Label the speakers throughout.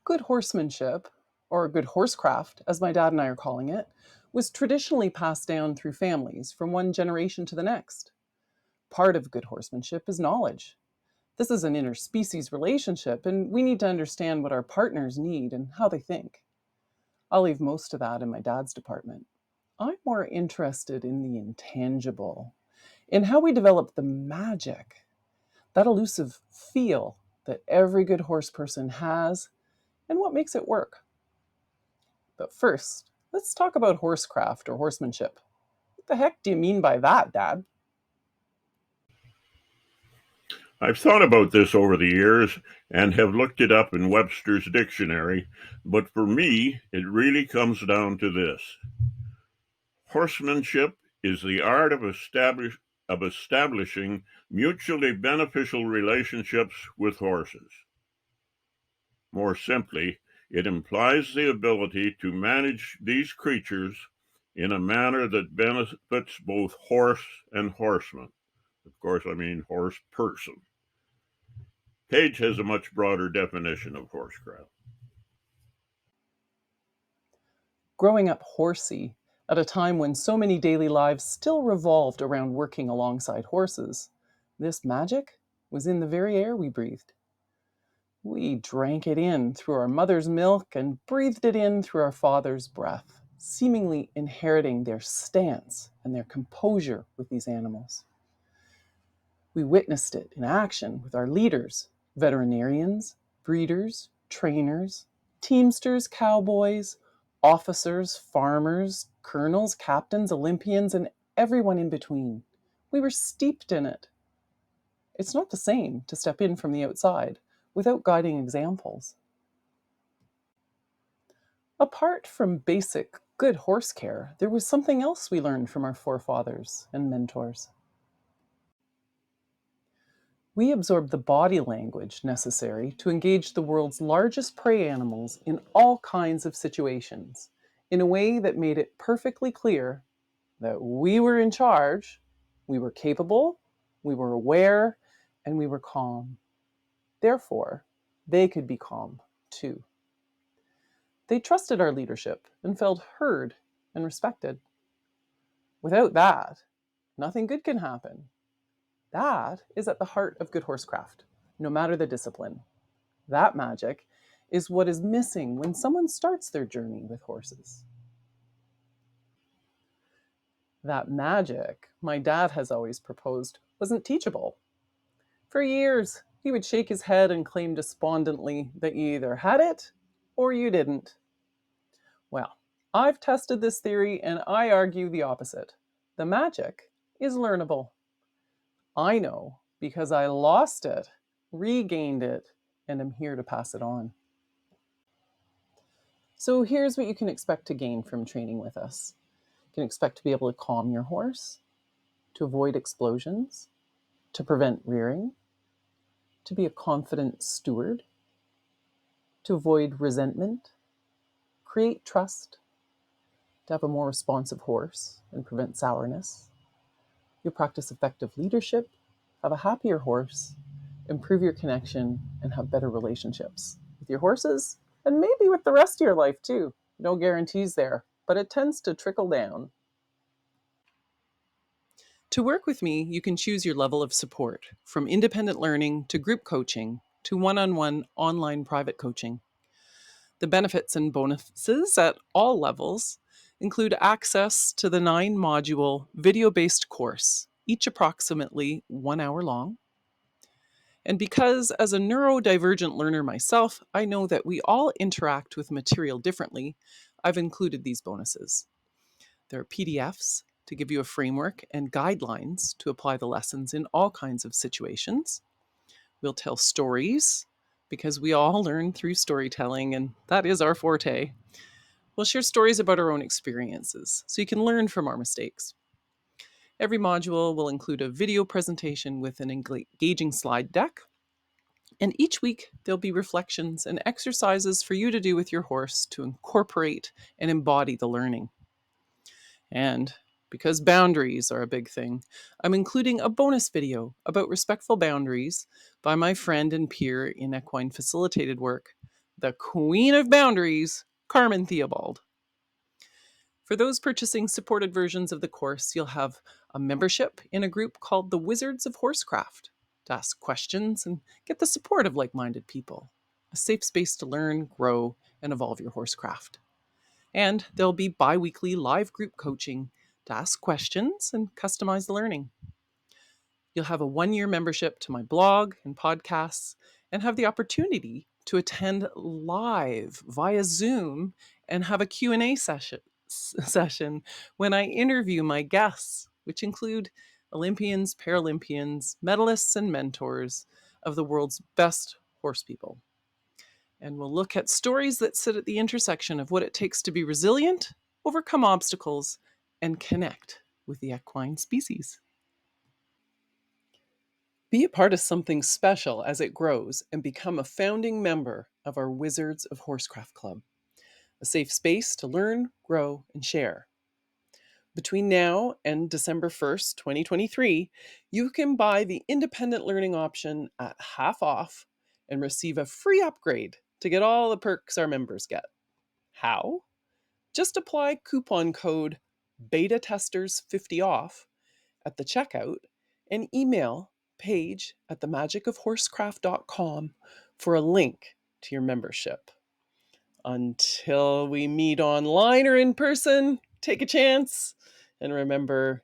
Speaker 1: Good horsemanship, or good horsecraft, as my dad and I are calling it, was traditionally passed down through families from one generation to the next. Part of good horsemanship is knowledge. This is an interspecies relationship, and we need to understand what our partners need and how they think. I'll leave most of that in my dad's department. I'm more interested in the intangible, in how we develop the magic, that elusive feel that every good horse person has, and what makes it work. But first, let's talk about horsecraft or horsemanship. What the heck do you mean by that, Dad?
Speaker 2: I've thought about this over the years and have looked it up in Webster's dictionary, but for me, it really comes down to this. Horsemanship is the art of establishing mutually beneficial relationships with horses. More simply, it implies the ability to manage these creatures in a manner that benefits both horse and horseman. Of course, I mean horse person. Page has a much broader definition of horsecraft.
Speaker 1: Growing up horsey, at a time when so many daily lives still revolved around working alongside horses, this magic was in the very air we breathed. We drank it in through our mother's milk and breathed it in through our father's breath, seemingly inheriting their stance and their composure with these animals. We witnessed it in action with our leaders, veterinarians, breeders, trainers, teamsters, cowboys, officers, farmers, colonels, captains, Olympians, and everyone in between. We were steeped in it. It's not the same to step in from the outside without guiding examples. Apart from basic good horse care, there was something else we learned from our forefathers and mentors. We absorbed the body language necessary to engage the world's largest prey animals in all kinds of situations in a way that made it perfectly clear that we were in charge, we were capable, we were aware, and we were calm. Therefore, they could be calm too. They trusted our leadership and felt heard and respected. Without that, nothing good can happen. That is at the heart of good horsecraft, no matter the discipline. That magic is what is missing when someone starts their journey with horses. That magic, my dad has always proposed, wasn't teachable. For years, he would shake his head and claim despondently that you either had it or you didn't. Well, I've tested this theory and I argue the opposite. The magic is learnable. I know because I lost it, regained it, and am here to pass it on. So here's what you can expect to gain from training with us. You can expect to be able to calm your horse, to avoid explosions, to prevent rearing, to be a confident steward, to avoid resentment, create trust, to have a more responsive horse and prevent sourness. You'll practice effective leadership, have a happier horse, improve your connection, and have better relationships with your horses and maybe with the rest of your life too. No guarantees there, but it tends to trickle down. To work with me, you can choose your level of support, from independent learning to group coaching to one on one online private coaching. The benefits and bonuses at all levels include access to the 9-module video based course, each approximately 1 hour long. And because, as a neurodivergent learner myself, I know that we all interact with material differently, I've included these bonuses. There are PDFs to give you a framework and guidelines to apply the lessons in all kinds of situations. We'll tell stories because we all learn through storytelling, and that is our forte. We'll share stories about our own experiences so you can learn from our mistakes. Every module will include a video presentation with an engaging slide deck. And each week, there'll be reflections and exercises for you to do with your horse to incorporate and embody the learning. And because boundaries are a big thing, I'm including a bonus video about respectful boundaries by my friend and peer in equine facilitated work, the queen of boundaries, Carmen Theobald. For those purchasing supported versions of the course, you'll have a membership in a group called the Wizards of Horsecraft to ask questions and get the support of like minded people, a safe space to learn, grow, and evolve your horsecraft. And there'll be bi weekly live group coaching to ask questions and customize the learning. You'll have a 1-year membership to my blog and podcasts and have the opportunity to attend live via Zoom and have a Q&A session when I interview my guests, which include Olympians, Paralympians, medalists, and mentors of the world's best horse people. And we'll look at stories that sit at the intersection of what it takes to be resilient, overcome obstacles, and connect with the equine species. Be a part of something special as it grows and become a founding member of our Wizards of Horsecraft Club, a safe space to learn, grow, and share. Between now and December 1st, 2023, you can buy the independent learning option at half off and receive a free upgrade to get all the perks our members get. How? Just apply coupon code BETATESTERS50OFF at the checkout and email Paige at themagicofhorsecraft.com for a link to your membership. Until we meet online or in person, take a chance and remember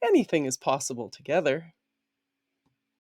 Speaker 1: anything is possible together.